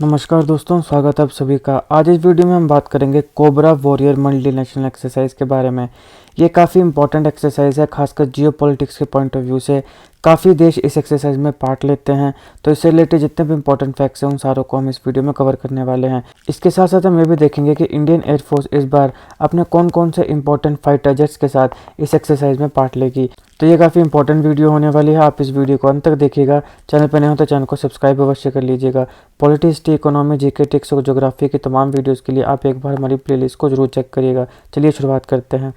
नमस्कार दोस्तों, स्वागत है आप सभी का। आज इस वीडियो में हम बात करेंगे कोबरा वॉरियर मल्टीनेशनल एक्सरसाइज के बारे में। ये काफ़ी इंपॉर्टेंट एक्सरसाइज है, खासकर जियो पॉलिटिक्स के पॉइंट ऑफ व्यू से। काफ़ी देश इस एक्सरसाइज में पार्ट लेते हैं, तो इससे रिलेटेड जितने भी इंपॉर्टेंट फैक्ट्स हैं उन सारों को हम इस वीडियो में कवर करने वाले हैं। इसके साथ साथ हम ये भी देखेंगे कि इंडियन एयरफोर्स इस बार अपने कौन कौन से इंपॉर्टेंट फाइटर जेट्स के साथ इस एक्सरसाइज में पार्ट लेगी। तो ये काफ़ी इंपॉर्टेंट वीडियो होने वाली है, आप इस वीडियो को अंत तक देखिएगा। चैनल पर नए हो तो चैनल को सब्सक्राइब अवश्य कर लीजिएगा। पॉलिटिक्स, इकोनॉमी, जीके, टिक्स और ज्योग्राफी की तमाम वीडियोस के लिए आप एक बार हमारी प्लेलिस्ट को जरूर चेक करिएगा। चलिए शुरुआत करते हैं।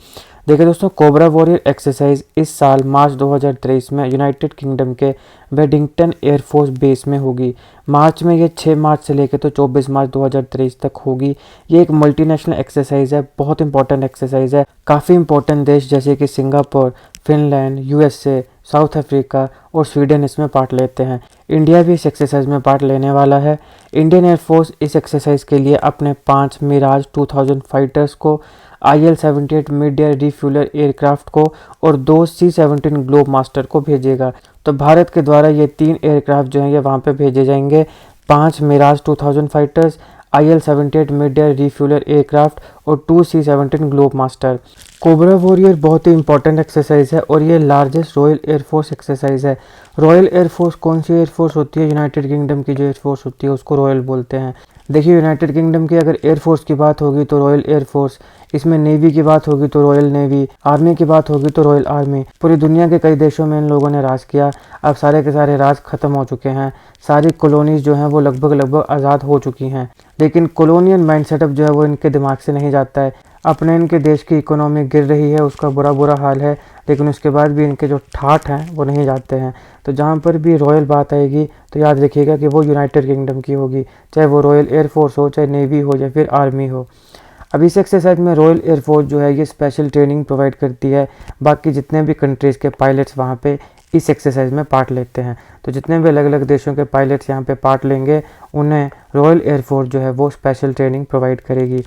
देखिए दोस्तों, कोबरा वॉरियर एक्सरसाइज इस साल मार्च 2023 में यूनाइटेड किंगडम के वेडिंगटन एयरफोर्स बेस में होगी। मार्च में ये 6 मार्च से लेकर तो 24 मार्च 2023 तक होगी। ये एक मल्टीनेशनल एक्सरसाइज है, बहुत इंपॉर्टेंट एक्सरसाइज है। काफ़ी इंपॉर्टेंट देश जैसे कि Singapore, Finland, USA, south Africa और स्वीडन इसमें पार्ट लेते हैं। इंडिया भी इस एक्सरसाइज में पार्ट लेने वाला है। इंडियन एयरफोर्स इस एक्सरसाइज के लिए अपने 5 मिराज 2000 फाइटर्स को, IL-78 mid air refueller aircraft को और 2 C-17 ग्लोब मास्टर को भेजेगा। तो भारत के द्वारा ये 3 एयरक्राफ्ट जो हैं ये वहाँ पे भेजे जाएंगे। 5 Mirage 2000 fighters, IL-78 mid air refueller aircraft और 2 C-17 globe master. Cobra warrior बहुत ही इंपॉर्टेंट एक्सरसाइज है और ये लार्जेस्ट रॉयल एयरफोर्स एक्सरसाइज है। रॉयल एयरफोर्स कौन सी एयरफोर्स होती है? यूनाइटेड किंगडम की जो एयरफोर्स होती है उसको रॉयल बोलते हैं। देखिए, यूनाइटेड किंगडम की अगर एयरफोर्स की बात होगी तो रॉयल एयरफोर्स, इसमें नेवी की बात होगी तो रॉयल नेवी, आर्मी की बात होगी तो रॉयल आर्मी। पूरी दुनिया के कई देशों में इन लोगों ने राज किया। अब सारे के सारे राज खत्म हो चुके हैं। सारी कॉलोनीज जो हैं वो लगभग आज़ाद हो चुकी हैं, लेकिन कॉलोनियल माइंड सेटअप जो है वो इनके दिमाग से नहीं जाता है। अपने इनके देश की इकोनॉमी गिर रही है, उसका बुरा हाल है, लेकिन उसके बाद भी इनके जो ठाठ हैं वो नहीं जाते हैं। तो जहाँ पर भी रॉयल बात आएगी तो याद रखिएगा कि वो यूनाइटेड किंगडम की होगी, चाहे वो रॉयल एयरफोर्स हो, चाहे नेवी हो या फिर आर्मी हो। अब इस एक्सरसाइज में रॉयल एयरफोर्स जो है ये स्पेशल ट्रेनिंग प्रोवाइड करती है। बाकी जितने भी कंट्रीज़ के पायलट्स वहाँ पे इस एक्सरसाइज में पार्ट लेते हैं, तो जितने भी अलग अलग देशों के पायलट्स यहाँ पे पार्ट लेंगे उन्हें रॉयल एयरफोर्स जो है वो स्पेशल ट्रेनिंग प्रोवाइड करेगी।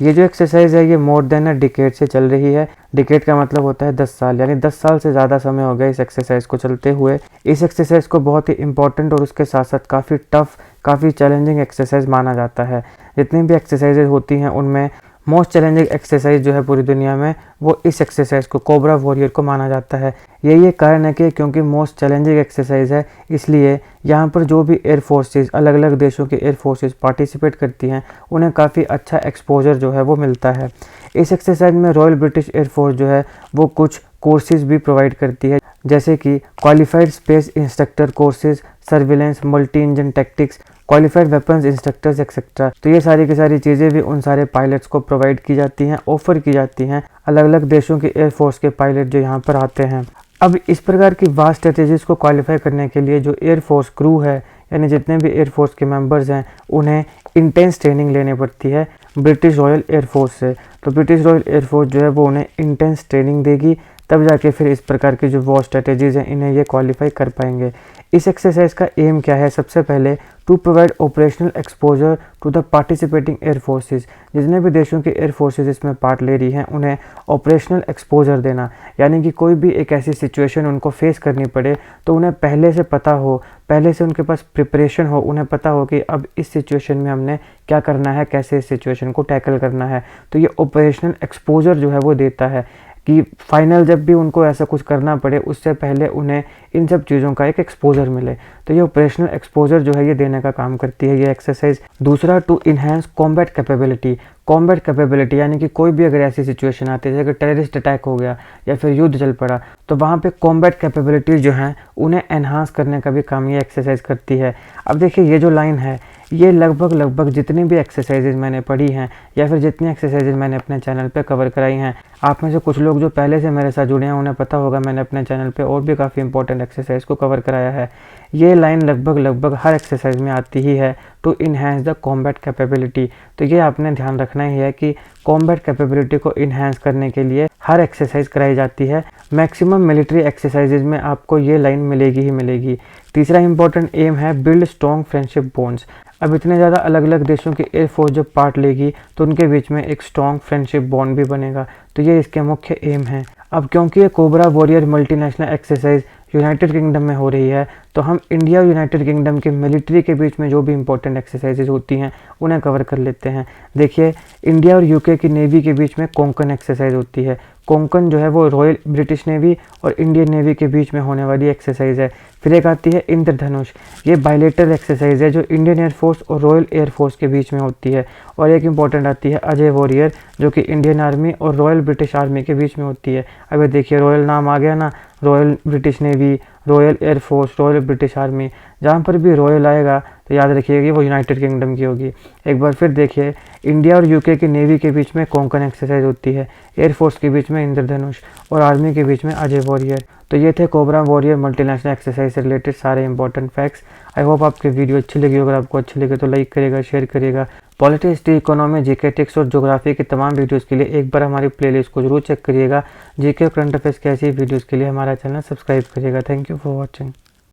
ये जो एक्सरसाइज है ये मोर देन अ डिकेड से चल रही है। डिकेड का मतलब होता है 10 साल, यानी 10 साल से ज़्यादा समय हो गया इस एक्सरसाइज को चलते हुए। इस एक्सरसाइज को बहुत ही इंपॉर्टेंट और उसके साथ साथ काफ़ी टफ, काफ़ी चैलेंजिंग एक्सरसाइज माना जाता है। जितनी भी एक्सरसाइजेज होती हैं उनमें मोस्ट चैलेंजिंग एक्सरसाइज जो है पूरी दुनिया में वो इस एक्सरसाइज को, कोबरा वॉरियर को माना जाता है। यही कारण है कि क्योंकि मोस्ट चैलेंजिंग एक्सरसाइज है, इसलिए यहाँ पर जो भी एयर फोर्सेस, अलग अलग देशों के एयर फोर्सेस पार्टिसिपेट करती हैं उन्हें काफ़ी अच्छा एक्सपोजर जो है वो मिलता है। इस एक्सरसाइज में रॉयल ब्रिटिश एयरफोर्स जो है वो कुछ कोर्सेज भी प्रोवाइड करती है, जैसे कि qualified space instructor courses, surveillance, multi engine tactics, qualified weapons instructors etcetera. तो ये सारी की सारी चीज़ें भी उन सारे पायलट्स को प्रोवाइड की जाती हैं, ऑफर की जाती हैं अलग अलग देशों के एयरफोर्स के पायलट जो यहाँ पर आते हैं। अब इस प्रकार की वास्ट स्ट्रेटेजीज को क्वालिफाई करने के लिए जो एयरफोर्स क्रू है, यानी जितने भी एयरफोर्स के मेंबर्स हैं, उन्हें इंटेंस ट्रेनिंग लेनी पड़ती है ब्रिटिश रॉयल एयरफोर्स से। तो ब्रिटिश रॉयल एयरफोर्स जो है वो उन्हें इंटेंस ट्रेनिंग देगी, तब जाके फिर इस प्रकार की जो वॉर स्ट्रेटेजीज हैं इन्हें ये क्वालिफाई कर पाएंगे। इस एक्सरसाइज का एम क्या है? सबसे पहले to provide operational exposure to the participating air forces. जितने भी देशों की एयर फोर्सेज इसमें पार्ट ले रही हैं उन्हें ऑपरेशनल एक्सपोजर देना, यानी कि कोई भी एक ऐसी सिचुएशन उनको फेस करनी पड़े तो उन्हें पहले से पता हो, पहले से उनके पास प्रिपरेशन हो, उन्हें पता हो कि अब इस सिचुएशन में हमने क्या करना है, कैसे इस सिचुएशन को टैकल करना है। तो ये ऑपरेशनल एक्सपोजर जो है वो देता है कि फाइनल जब भी उनको ऐसा कुछ करना पड़े उससे पहले उन्हें इन सब चीज़ों का एक एक्सपोजर मिले। तो ये ऑपरेशनल एक्सपोजर जो है ये देने का काम करती है ये एक्सरसाइज। दूसरा, to enhance combat capability. Combat capability यानी कि कोई भी अगर ऐसी सिचुएशन आती है जैसे टेररिस्ट अटैक हो गया या फिर युद्ध चल पड़ा, तो वहाँ पे कॉम्बैट कैपेबिलिटीज जो हैं उन्हें एनहांस करने का भी काम ये एक्सरसाइज करती है। अब देखिए, ये जो लाइन है ये लगभग जितनी भी एक्सरसाइजेज मैंने पढ़ी हैं या फिर जितनी एक्सरसाइजेज मैंने अपने चैनल पे कवर कराई हैं, आप में से कुछ लोग जो पहले से मेरे साथ जुड़े हैं उन्हें पता होगा मैंने अपने चैनल पे और भी काफ़ी इंपॉर्टेंट एक्सरसाइज को कवर कराया है। ये लाइन लगभग हर एक्सरसाइज में आती ही है, to enhance the combat capability. तो ये आपने ध्यान रखना ही है कि कॉम्बैट कैपेबिलिटी को इन्हेंस करने के लिए हर एक्सरसाइज कराई जाती है। मैक्सिमम मिलिट्री एक्सरसाइजेज में आपको ये लाइन मिलेगी ही मिलेगी। तीसरा इंपॉर्टेंट एम है बिल्ड स्ट्रॉन्ग फ्रेंडशिप बॉन्ड्स। अब इतने ज़्यादा अलग अलग देशों की एयरफोर्स जब पार्ट लेगी तो उनके बीच में एक स्ट्रॉन्ग फ्रेंडशिप बॉन्ड भी बनेगा, तो ये इसके मुख्य एम है। अब क्योंकि ये cobra warrior multinational exercise United kingdom में हो रही है, तो हम इंडिया और यूनाइटेड किंगडम के मिलिट्री के बीच में जो भी इंपॉर्टेंट एक्सरसाइजेज होती हैं उन्हें कवर कर लेते हैं। देखिए, इंडिया और यूके की नेवी के बीच में कोंकण एक्सरसाइज होती है। कोंकण जो है वो रॉयल ब्रिटिश नेवी और इंडियन नेवी के बीच में होने वाली एक्सरसाइज है। फिर एक आती है इंद्रधनुष, ये बायलेटरल एक्सरसाइज है जो इंडियन एयरफोर्स और रॉयल एयरफोर्स के बीच में होती है। और एक इंपॉर्टेंट आती है अजय वॉरियर, जो कि इंडियन आर्मी और रॉयल ब्रिटिश आर्मी के बीच में होती है। अब देखिए, रॉयल नाम आ गया ना, royal British navy, royal air force, royal British army, जहाँ पर भी रॉयल आएगा तो याद रखिएगा कि वो यूनाइटेड किंगडम की होगी। एक बार फिर देखिए, इंडिया और यूके की नेवी के बीच में कोंकण एक्सरसाइज होती है, एयरफोर्स के बीच में इंद्रधनुष और आर्मी के बीच में अजय वॉरियर। तो ये थे कोबरा वॉरियर मल्टीनेशनल एक्सरसाइज से रिलेटेड सारे इंपॉर्टेंट फैक्ट्स। आई होप आपकी वीडियो अच्छी लगी। अगर आपको अच्छी लगे तो लाइक करिएगा, शेयर करिएगा। पॉलिटी, हिस्ट्री, इकोनॉमी, जीके, टिक्स और ज्योग्राफी की तमाम वीडियोस के लिए एक बार हमारी प्लेलिस्ट को जरूर चेक करिएगा। जीके और करंट अफेयर्स की ऐसी वीडियोस के लिए हमारा चैनल सब्सक्राइब करिएगा। Thank you for watching.